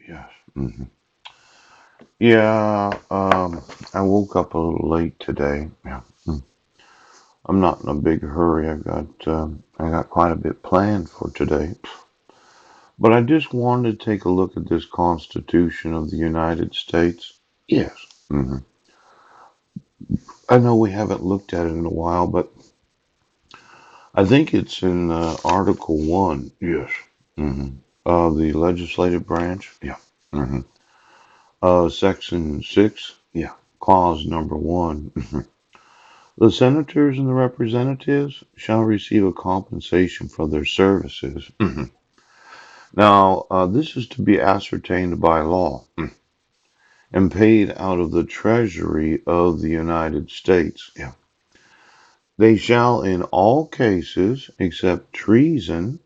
Yes. Yeah. I woke up a little late today. Yeah. I'm not in a big hurry. I got quite a bit planned for today, but I just wanted to take a look at this Constitution of the United States. Yes. hmm I know we haven't looked at it in a while, but I think it's in Article One. Yes. hmm the legislative branch. Yeah. hmm Section 6. Yeah. Clause number 1. The senators and the representatives shall receive a compensation for their services. Now, this is to be ascertained by law and paid out of the treasury of the United States. Yeah. They shall, in all cases, except treason,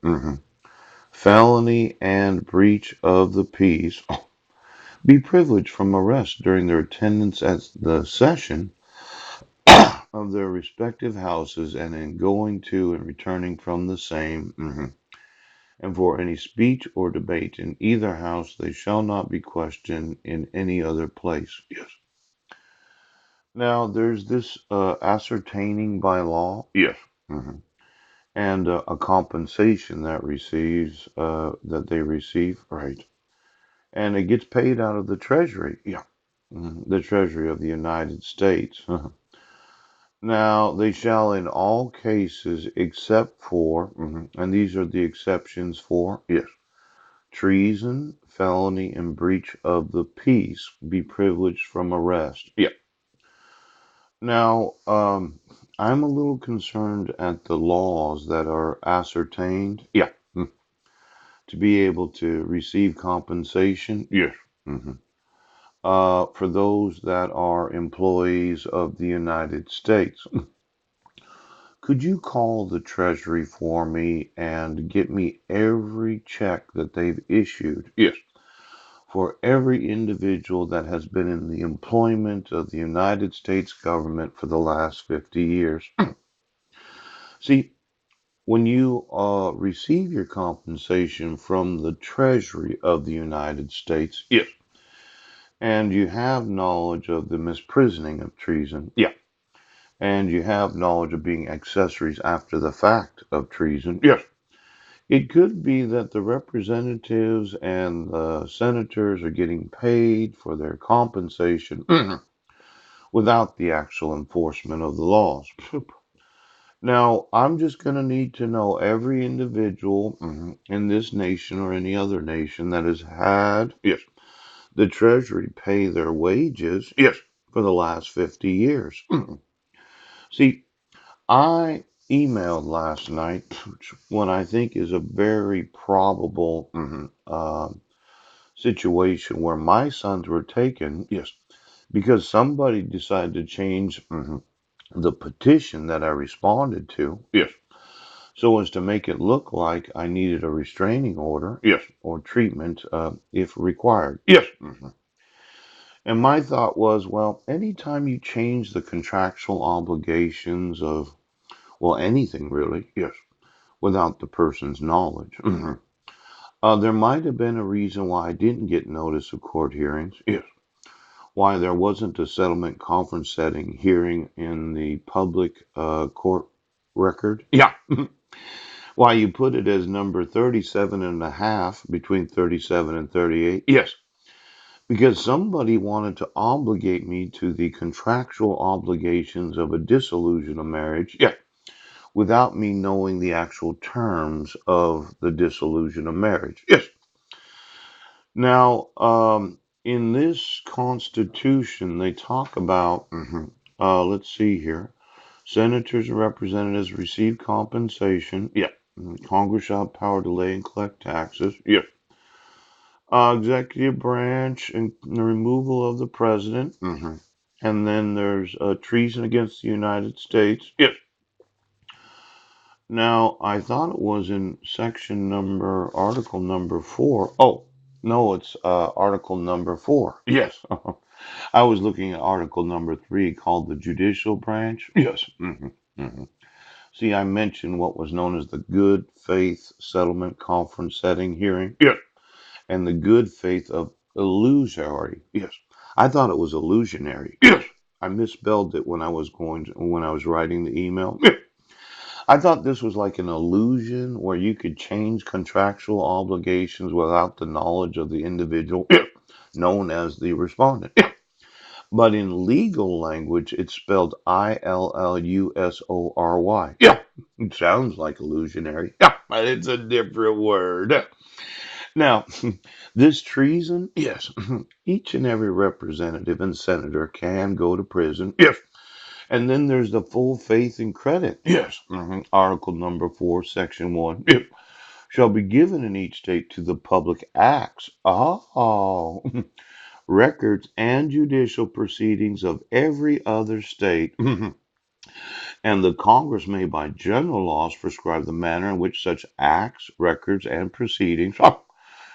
felony, and breach of the peace, be privileged from arrest during their attendance at the session of their respective houses and in going to and returning from the same. And for any speech or debate in either house, they shall not be questioned in any other place. Yes. Now, there's this ascertaining by law. Yes. hmm And a compensation that they receive. Right. And it gets paid out of the treasury. Yeah. The treasury of the United States. Now, they shall in all cases except for, and these are the exceptions for, yes, treason, felony, and breach of the peace be privileged from arrest. Yeah. Now, I'm a little concerned at the laws that are ascertained. Yeah. To be able to receive compensation. Yes. hmm for those that are employees of the United States. Could you call the Treasury for me and get me every check that they've issued? Yes. For every individual that has been in the employment of the United States government for the last 50 years. See, when you receive your compensation from the Treasury of the United States, yes, and you have knowledge of the misprisioning of treason, yeah, and you have knowledge of being accessories after the fact of treason, yes, it could be that the representatives and the senators are getting paid for their compensation without the actual enforcement of the laws. Now, I'm just going to need to know every individual in this nation or any other nation that has had, yes, the Treasury pay their wages, yes, for the last 50 years. See, I emailed last night, which what I think is a very probable situation where my sons were taken, yes, because somebody decided to change the petition that I responded to, yes, so as to make it look like I needed a restraining order, yes, or treatment if required, yes. And my thought was, well, anytime you change the contractual obligations of, well, anything really, yes, without the person's knowledge. There might have been a reason why I didn't get notice of court hearings. Yes. Why there wasn't a settlement conference setting hearing in the public court record. Yeah. Why you put it as number 37 and a half between 37 and 38. Yes. Because somebody wanted to obligate me to the contractual obligations of a dissolution of marriage. Yeah. Without me knowing the actual terms of the dissolution of marriage. Yes. Now, in this Constitution, they talk about, let's see here, senators and representatives receive compensation. Yeah. Congress shall have power to lay and collect taxes. Yeah. Executive branch and the removal of the president. And then there's treason against the United States. Yes. Now, I thought it was in article number 4. Oh, no, it's article number 4. Yes. I was looking at article number 3 called the judicial branch. Yes. hmm See, I mentioned what was known as the good faith settlement conference setting hearing. Yes. and the good faith of illusory. Yes, I thought it was illusionary. Yes, I misspelled it when I was writing the email. I thought this was like an illusion where you could change contractual obligations without the knowledge of the individual known as the respondent. But in legal language, it's spelled Illusory. Yeah, it sounds like illusionary. Yeah, but it's a different word. Now, this treason, yes, each and every representative and senator can go to prison. Yes. And then there's the full faith and credit. Yes. Article number 4, section 1. Yes. Shall be given in each state to the public acts. Oh. Records and judicial proceedings of every other state, and the Congress may by general laws prescribe the manner in which such acts, records, and proceedings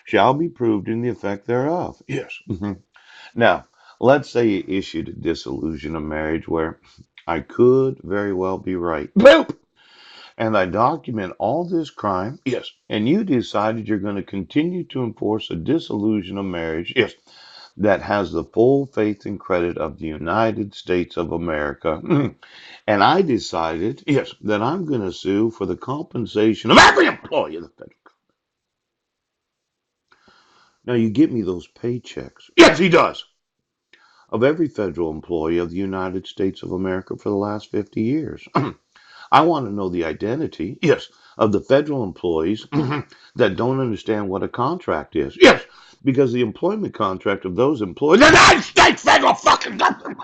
shall be proved in the effect thereof. Yes. Now, let's say you issued a dissolution of marriage where I could very well be right. Boop! And I document all this crime. Yes. And you decided you're going to continue to enforce a dissolution of marriage. Yes. That has the full faith and credit of the United States of America. And I decided, yes, that I'm going to sue for the compensation of every employee of the federal government. Now, you give me those paychecks. Yes, he does. Of every federal employee of the United States of America for the last 50 years. I want to know the identity, yes, of the federal employees that don't understand what a contract is. Yes, because the employment contract of those employees, the United States federal fucking government.